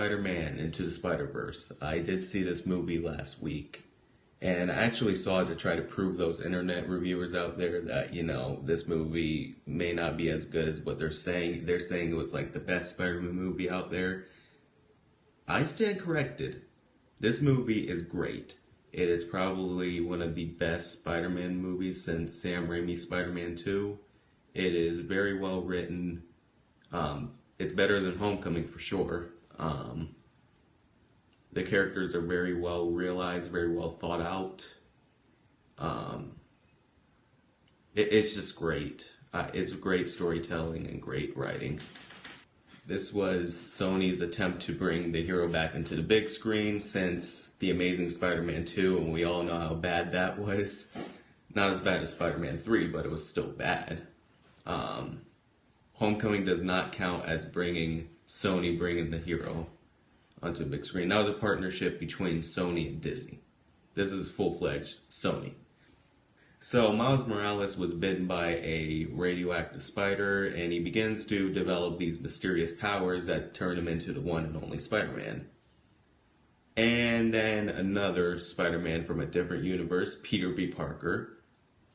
Spider-Man Into the Spider-Verse. I did see this movie last week, and I actually saw it to try to prove those internet reviewers out there that, this movie may not be as good as what they're saying. They're saying it was like the best Spider-Man movie out there. I stand corrected. This movie is great. It is probably one of the best Spider-Man movies since Sam Raimi's Spider-Man 2. It is very well written. It's better than Homecoming for sure. The characters are very well realized, very well thought out. It's just great. It's great storytelling and great writing. This was Sony's attempt to bring the hero back into the big screen since The Amazing Spider-Man 2, and we all know how bad that was. Not as bad as Spider-Man 3, but it was still bad. Homecoming does not count as Sony bringing the hero onto the big screen. That was a partnership between Sony and Disney. This is full-fledged Sony. So Miles Morales was bitten by a radioactive spider, and he begins to develop these mysterious powers that turn him into the one and only Spider-Man. And then another Spider-Man from a different universe, Peter B. Parker,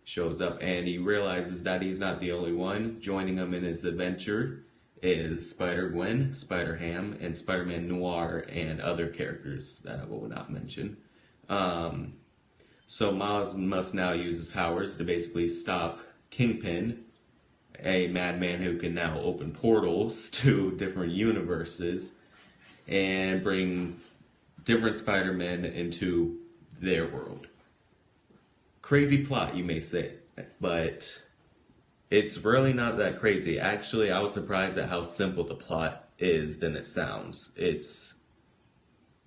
shows up, and he realizes that he's not the only one. Joining him in his adventure is Spider-Gwen, Spider-Ham, and Spider-Man Noir, and other characters that I will not mention. So Miles must now use his powers to basically stop Kingpin, a madman who can now open portals to different universes and bring different Spider-Men into their world. Crazy plot, you may say, but it's really not that crazy. Actually, I was surprised at how simple the plot is than it sounds. It's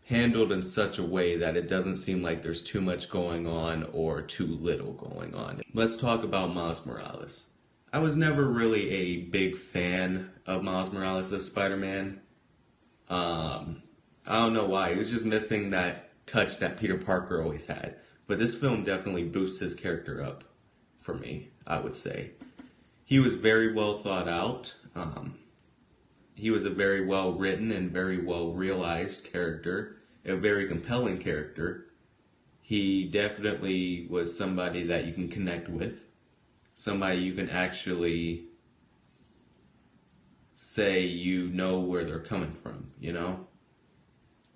handled in such a way that it doesn't seem like there's too much going on or too little going on. Let's talk about Miles Morales. I was never really a big fan of Miles Morales as Spider-Man. I don't know why. He was just missing that touch that Peter Parker always had. But this film definitely boosts his character up for me, I would say. He was very well thought out. He was a very well written and very well realized character. A very compelling character. He definitely was somebody that you can connect with. Somebody you can actually say you know where they're coming from,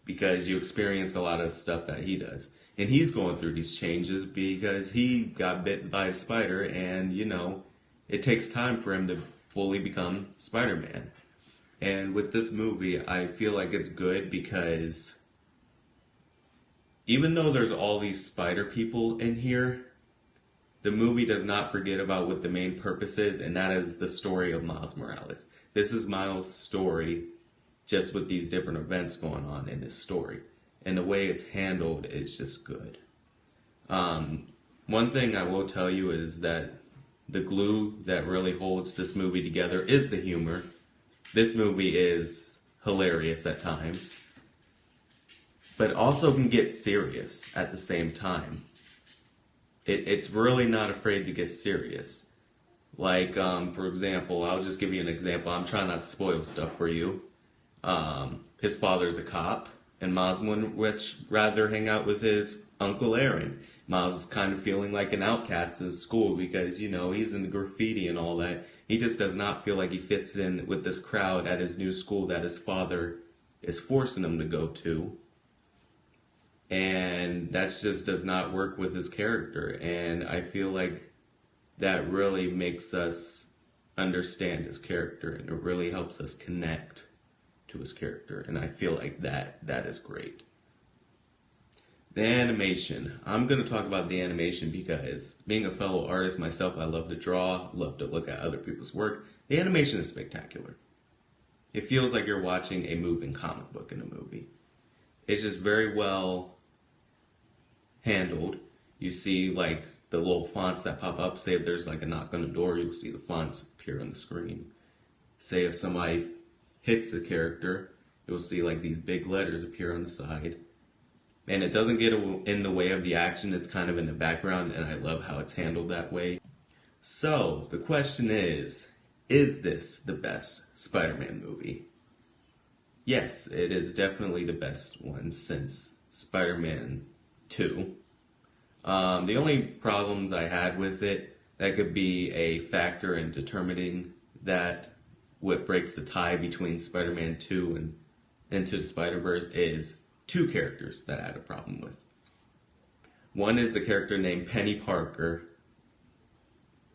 Because you experience a lot of stuff that he does. And he's going through these changes because he got bit by a spider and, it takes time for him to fully become Spider-Man. And with this movie, I feel like it's good because even though there's all these spider people in here, the movie does not forget about what the main purpose is, and that is the story of Miles Morales. This is Miles' story, just with these different events going on in his story. And the way it's handled is just good. One thing I will tell you is that the glue that really holds this movie together is the humor. This movie is hilarious at times, but also can get serious at the same time. It's really not afraid to get serious. Like, for example, I'll just give you an example. I'm trying not to spoil stuff for you. His father's a cop, and Miles would rather hang out with his Uncle Aaron. Miles is kind of feeling like an outcast in school because, he's into graffiti and all that. He just does not feel like he fits in with this crowd at his new school that his father is forcing him to go to. And that just does not work with his character. And I feel like that really makes us understand his character, and it really helps us connect to his character. And I feel like that is great. The animation. I'm going to talk about the animation because being a fellow artist myself, I love to draw, love to look at other people's work. The animation is spectacular. It feels like you're watching a moving comic book in a movie. It's just very well handled. You see like the little fonts that pop up. Say if there's like a knock on the door, you'll see the fonts appear on the screen. Say if somebody hits a character, you'll see like these big letters appear on the side. And it doesn't get in the way of the action. It's kind of in the background, and I love how it's handled that way. So, the question is this the best Spider-Man movie? yes, it is definitely the best one since Spider-Man 2. The only problems I had with it that could be a factor in determining that what breaks the tie between Spider-Man 2 and Into the Spider-Verse is two characters that I had a problem with. One is the character named Penny Parker,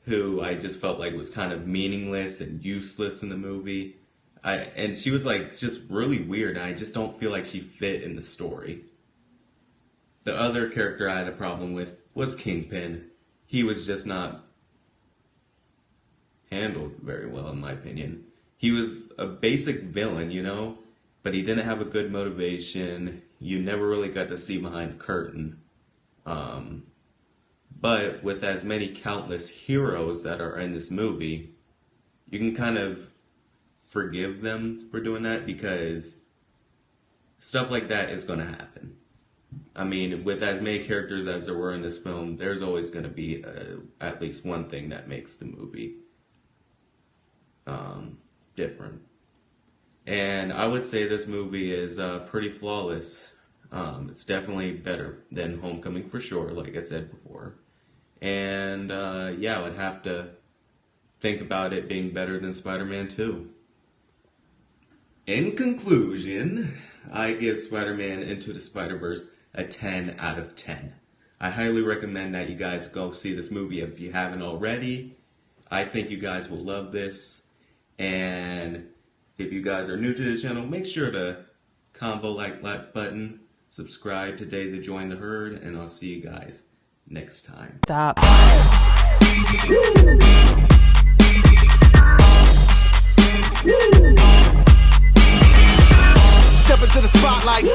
who I just felt like was kind of meaningless and useless in the movie. And she was like just really weird. I just don't feel like she fit in the story. The other character I had a problem with was Kingpin. He was just not handled very well, in my opinion. He was a basic villain, you know, but he didn't have a good motivation. You never really got to see behind the curtain. But with as many countless heroes that are in this movie, you can kind of forgive them for doing that because stuff like that is going to happen. I mean, with as many characters as there were in this film, there's always going to be at least one thing that makes the movie different. And I would say this movie is pretty flawless. It's definitely better than Homecoming for sure, like I said before. And yeah, I would have to think about it being better than Spider-Man 2. In conclusion, I give Spider-Man Into the Spider-Verse a 10 out of 10. I highly recommend that you guys go see this movie if you haven't already. I think you guys will love this. And if you guys are new to the channel, make sure to combo like button, subscribe today to join the herd, and I'll see you guys next time. Stop. Step into the spotlight.